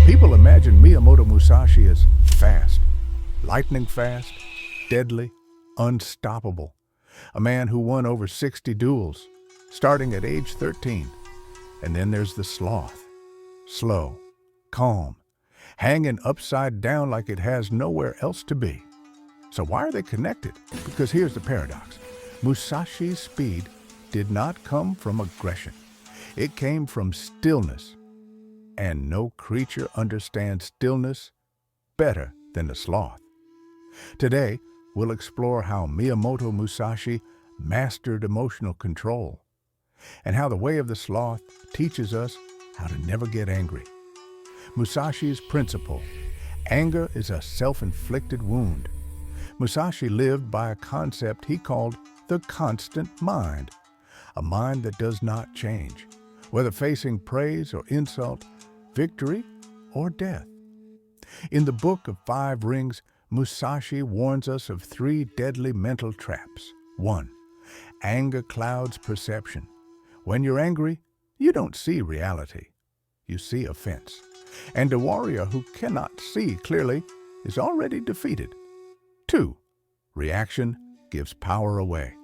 People imagine Miyamoto Musashi as fast, lightning fast, deadly, unstoppable. A man who won over 60 duels, starting at age 13. And then there's the sloth. Slow, calm, hanging upside down like it has nowhere else to be. So why are they connected? Because here's the paradox. Musashi's speed did not come from aggression. It came from stillness. And no creature understands stillness better than the sloth. Today, we'll explore how Miyamoto Musashi mastered emotional control and how the way of the sloth teaches us how to never get angry. Musashi's principle: anger is a self-inflicted wound. Musashi lived by a concept he called the constant mind, a mind that does not change, whether facing praise or insult, victory or death. In the Book of Five Rings, Musashi warns us of three deadly mental traps. 1. Anger clouds perception. When you're angry, you don't see reality. You see offense. And a warrior who cannot see clearly is already defeated. 2. Reaction gives power away.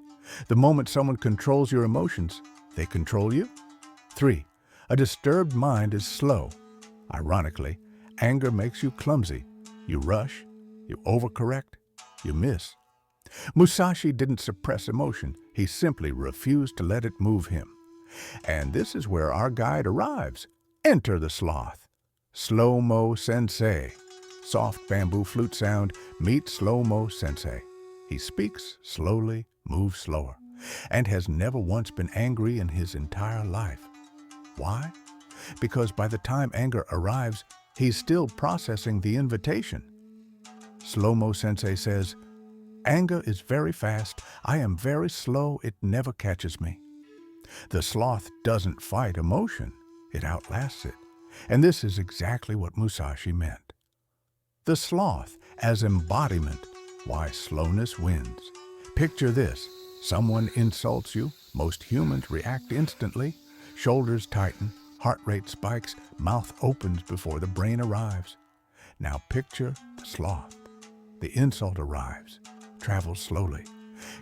The moment someone controls your emotions, they control you. 3. A disturbed mind is slow. Ironically, anger makes you clumsy. You rush, you overcorrect, you miss. Musashi didn't suppress emotion. He simply refused to let it move him. And this is where our guide arrives. Enter the sloth. Slow-mo sensei. Soft bamboo flute sound, meet slow-mo sensei. He speaks slowly, moves slower, and has never once been angry in his entire life. Why? Because by the time anger arrives, he's still processing the invitation. Slow-mo sensei says, "Anger is very fast. I am very slow. It never catches me." The sloth doesn't fight emotion. It outlasts it. And this is exactly what Musashi meant. The sloth as embodiment, why slowness wins. Picture this. Someone insults you. Most humans react instantly. Shoulders tighten, heart rate spikes, mouth opens before the brain arrives. Now picture the sloth. The insult arrives, travels slowly,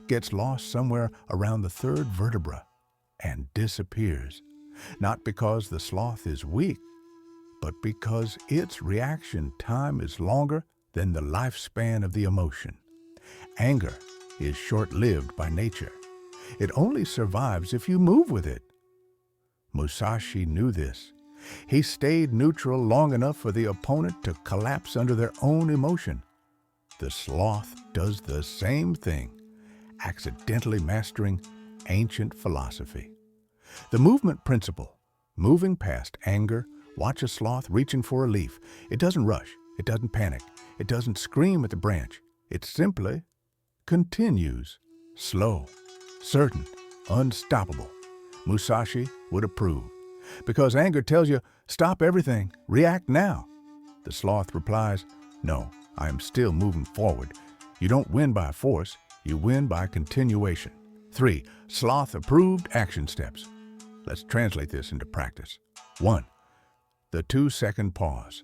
gets lost somewhere around the third vertebra, and disappears. Not because the sloth is weak, but because its reaction time is longer than the lifespan of the emotion. Anger is short-lived by nature. It only survives if you move with it. Musashi knew this. He stayed neutral long enough for the opponent to collapse under their own emotion. The sloth does the same thing, accidentally mastering ancient philosophy. The movement principle, moving past anger. Watch a sloth reaching for a leaf. It doesn't rush. It doesn't panic. It doesn't scream at the branch. It simply continues. Slow, certain, unstoppable. Musashi would approve. Because anger tells you, stop everything, react now. The sloth replies, no, I am still moving forward. You don't win by force, you win by continuation. 3. Sloth-approved action steps. Let's translate this into practice. 1. The 2-second pause.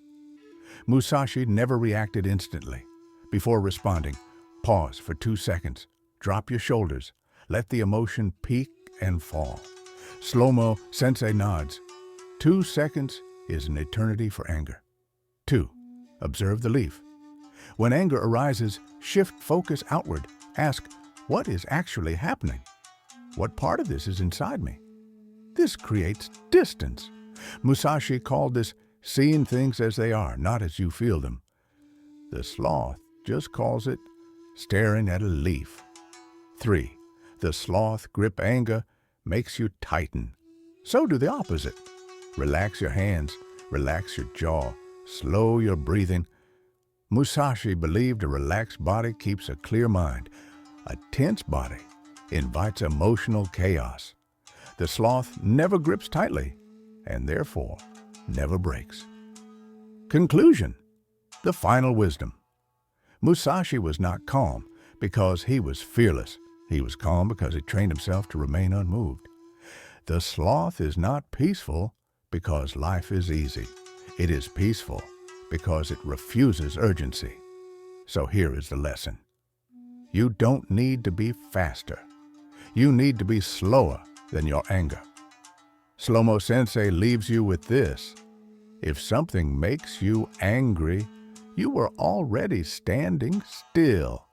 Musashi never reacted instantly. Before responding, pause for 2 seconds. Drop your shoulders. Let the emotion peak and fall. Slow-mo sensei nods. 2 seconds is an eternity for anger. 2. Observe the leaf. When anger arises, shift focus outward. Ask, what is actually happening? What part of this is inside me? This creates distance. Musashi called this seeing things as they are, not as you feel them. The sloth just calls it staring at a leaf. 3. The sloth grip anger makes you tighten. So do the opposite. Relax your hands, relax your jaw, slow your breathing. Musashi believed a relaxed body keeps a clear mind. A tense body invites emotional chaos. The sloth never grips tightly, and therefore never breaks. Conclusion: the final wisdom. Musashi was not calm because he was fearless. He was calm because he trained himself to remain unmoved. The sloth is not peaceful because life is easy. It is peaceful because it refuses urgency. So here is the lesson. You don't need to be faster. You need to be slower than your anger. Slow-mo Sensei leaves you with this. If something makes you angry, you were already standing still.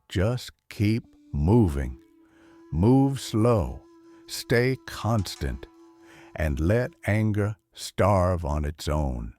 Just keep moving. Move slow, stay constant, and let anger starve on its own.